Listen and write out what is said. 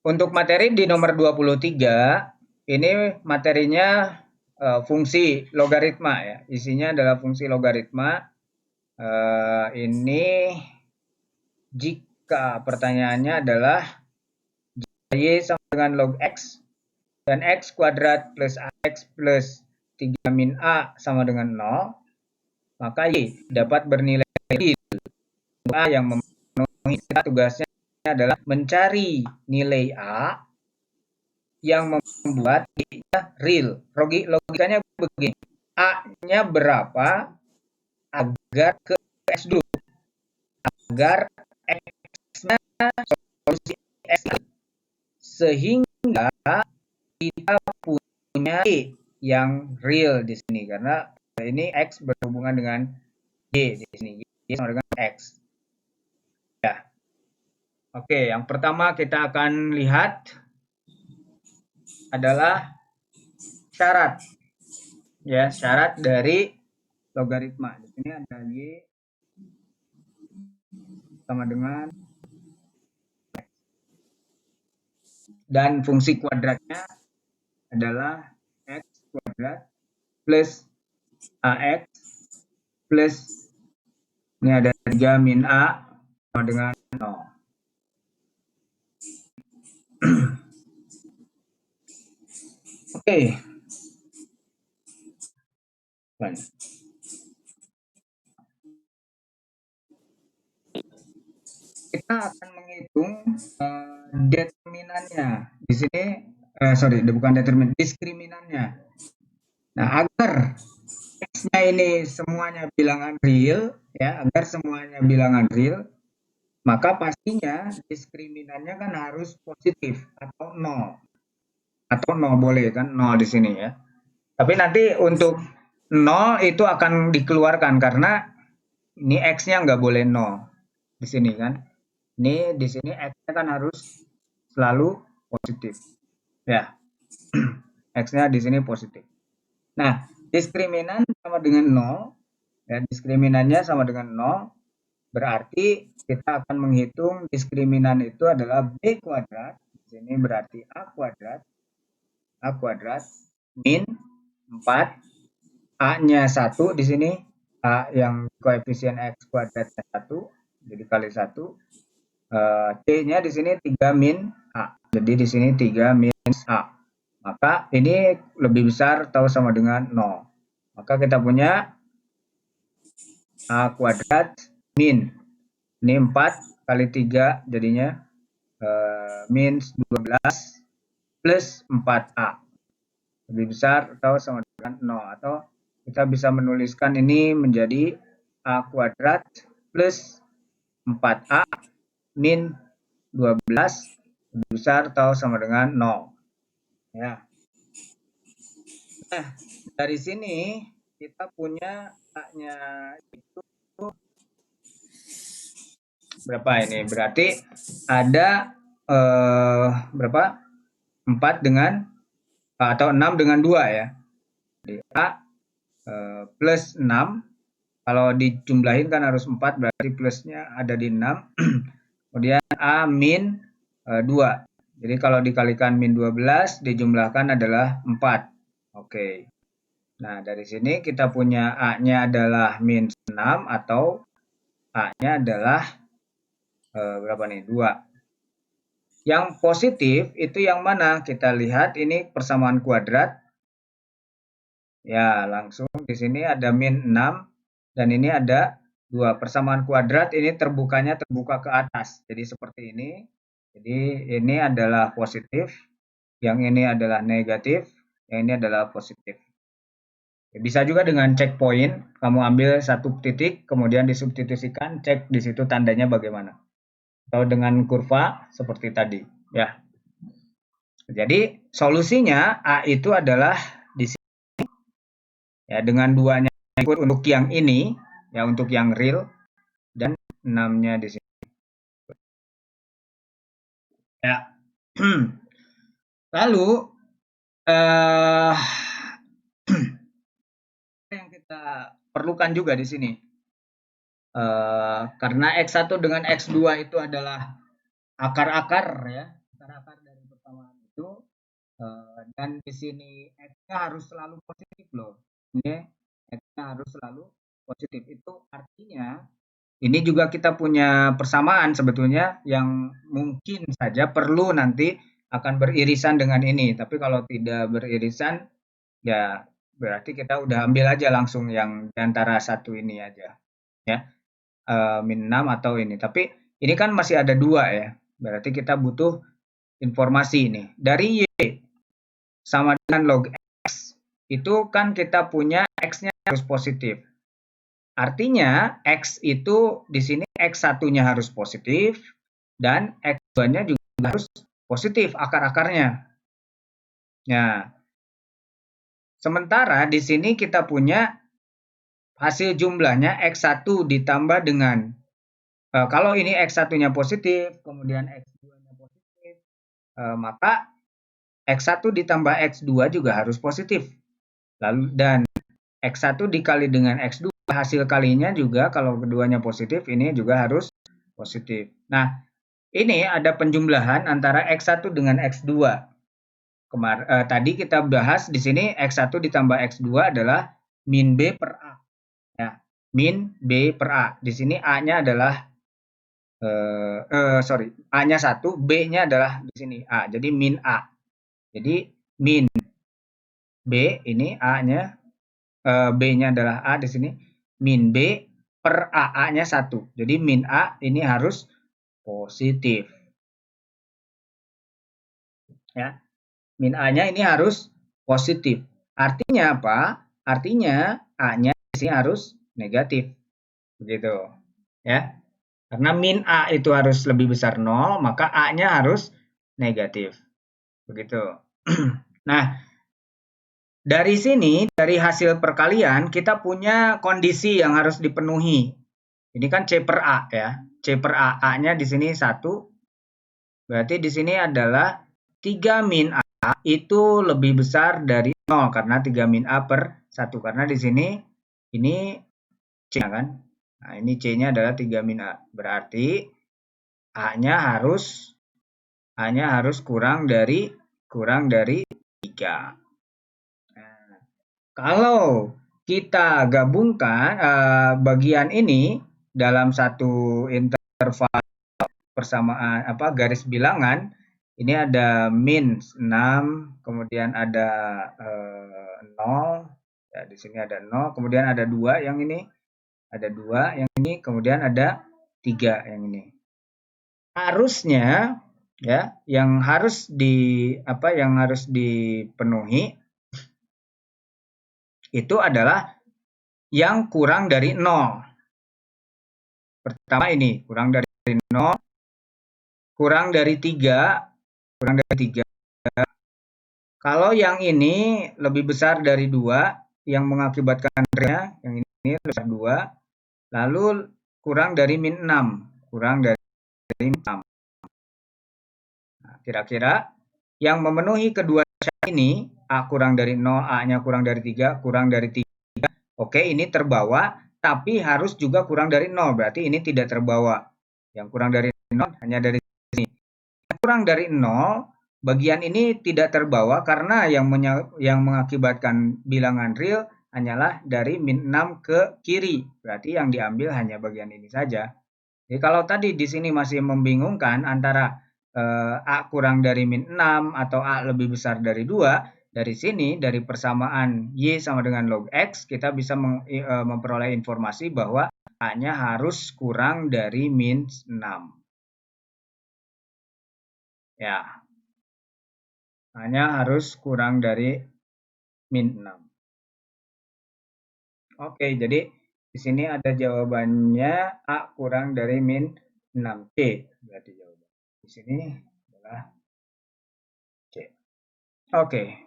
Untuk materi di nomor 23, ini materinya fungsi logaritma ya. Isinya adalah fungsi logaritma. Ini jika pertanyaannya adalah Y sama dengan log X dan X kuadrat plus AX plus 3 min A sama dengan 0, maka Y dapat bernilai real. A yang memenuhi tugasnya adalah mencari nilai A yang membuat Y-nya real. Logikanya begini, A-nya berapa agar ke X dulu, agar X-nya solusi X, sehingga kita punya Y yang real di sini, karena ini X berhubungan dengan Y di sini, Y sama dengan X. Ya. Oke, yang pertama kita akan lihat adalah syarat. Ya, syarat dari logaritma. Di sini ada Y sama dengan X. Dan fungsi kuadratnya adalah X kuadrat plus AX plus, ini ada 3 min A sama dengan 0. Oke. Kita akan menghitung determinannya. Di sini, bukan determinan, diskriminannya. Nah, agar X-nya ini semuanya bilangan real, ya, agar semuanya bilangan real, maka pastinya diskriminannya kan harus positif atau 0. Atau 0 boleh kan, 0 di sini ya. Tapi nanti untuk 0 itu akan dikeluarkan karena ini X-nya nggak boleh 0 di sini kan. Ini di sini X-nya kan harus selalu positif. Ya. X-nya di sini positif. Nah, diskriminan sama dengan 0. Ya, diskriminannya sama dengan 0. Berarti kita akan menghitung diskriminan itu adalah B kuadrat. Di sini berarti A kuadrat. A kuadrat min 4. A-nya 1 di sini. A yang koefisien X kuadratnya 1. Jadi kali 1. C-nya di sini 3 min A. Jadi di sini 3 min A. Maka ini lebih besar atau sama dengan 0. Maka kita punya A kuadrat min. Ini 4 kali 3 jadinya min 12 plus 4A. Lebih besar atau sama dengan 0. Atau kita bisa menuliskan ini menjadi A kuadrat plus 4A min 12 lebih besar atau sama dengan 0. Ya. Nah, dari sini kita punya A-nya itu berapa ini? Berarti ada berapa? 4 dengan atau 6 dengan 2 ya. Jadi A plus 6. Kalau dijumlahin kan harus 4, berarti plusnya ada di 6. Kemudian A min 2. Jadi kalau dikalikan min 12, dijumlahkan adalah 4. Oke. Nah, dari sini kita punya A-nya adalah min 6 atau A-nya adalah berapa nih? 2. Yang positif itu yang mana? Kita lihat ini persamaan kuadrat. Ya, langsung di sini ada min 6 dan ini ada 2. Persamaan kuadrat ini terbuka ke atas. Jadi seperti ini. Jadi ini adalah positif, yang ini adalah negatif, yang ini adalah positif. Bisa juga dengan checkpoint, kamu ambil satu titik, kemudian disubstitusikan, cek di situ tandanya bagaimana. Atau dengan kurva seperti tadi, ya. Jadi solusinya A itu adalah di sini. Ya, dengan 2-nya ikut untuk yang ini, ya untuk yang real, dan 6-nya di sini. Ya. Lalu yang kita perlukan juga di sini, karena X1 dengan X2 itu adalah akar-akar ya, akar-akar dari Dan di sini X-nya harus selalu positif loh. Ini X-nya harus selalu positif. Itu artinya ini juga kita punya persamaan sebetulnya yang mungkin saja perlu nanti akan beririsan dengan ini. Tapi kalau tidak beririsan, ya berarti kita udah ambil aja langsung yang di antara satu ini aja. Ya, min 6 atau ini. Tapi ini kan masih ada dua ya. Berarti kita butuh informasi ini. Dari Y sama dengan log X, itu kan kita punya X-nya harus positif. Artinya X itu di sini X1-nya harus positif dan X2-nya juga harus positif akar-akarnya. Nah, sementara di sini kita punya hasil jumlahnya X1 ditambah dengan kalau ini X1-nya positif, kemudian X2-nya positif, maka X1 ditambah X2 juga harus positif. Lalu dan X1 dikali dengan X2 hasil kalinya juga kalau keduanya positif ini juga harus positif. Nah, ini ada penjumlahan antara X1 dengan X2. Tadi kita bahas di sini X1 ditambah X2 adalah min B per A. Ya, min B per A. Di sini A-nya adalah A-nya 1, B-nya adalah di sini A. Jadi min A. Jadi min B ini A-nya, B-nya adalah A di sini, min B per A, A-nya 1. Jadi min A ini harus positif. Ya, min A-nya ini harus positif. Artinya apa? Artinya A-nya di sini harus negatif. Begitu. Ya. Karena min A itu harus lebih besar 0, maka A-nya harus negatif. Begitu. Nah, dari sini, dari hasil perkalian, kita punya kondisi yang harus dipenuhi. Ini kan C per A ya. C per A, A-nya di sini 1. Berarti di sini adalah 3 min A itu lebih besar dari 0. Karena 3 min A per 1. Karena di sini, ini C kan. Nah, ini C-nya adalah 3 min A. Berarti A-nya harus kurang dari 3. Nah, kalau kita gabungkan bagian ini dalam satu interval persamaan garis bilangan, ini ada min 6, kemudian ada 0, ya di sini ada 0, kemudian ada 2 yang ini, ada 2 yang ini, kemudian ada 3 yang ini. Harusnya ya yang harus dipenuhi itu adalah yang kurang dari 0. Pertama ini kurang dari 0, kurang dari 3, kurang dari 3. Kalau yang ini lebih besar dari 2, yang mengakibatkan yang ini lebih besar 2, lalu kurang dari min 6, kurang dari 6. Nah, kira-kira yang memenuhi kedua syarat ini, A kurang dari 0, A-nya kurang dari 3, kurang dari 3. Oke, ini terbawa, tapi harus juga kurang dari 0, berarti ini tidak terbawa. Yang kurang dari 0 hanya dari sini. Yang kurang dari 0, bagian ini tidak terbawa karena yang mengakibatkan bilangan real hanyalah dari min 6 ke kiri. Berarti yang diambil hanya bagian ini saja. Jadi kalau tadi di sini masih membingungkan antara A kurang dari min 6 atau A lebih besar dari 2, dari sini, dari persamaan Y sama dengan log X, kita bisa memperoleh informasi bahwa A-nya harus kurang dari min 6. Ya, A-nya harus kurang dari min 6. Oke, jadi di sini ada jawabannya A kurang dari min 6. C berarti jawaban. Di sini adalah C. Oke.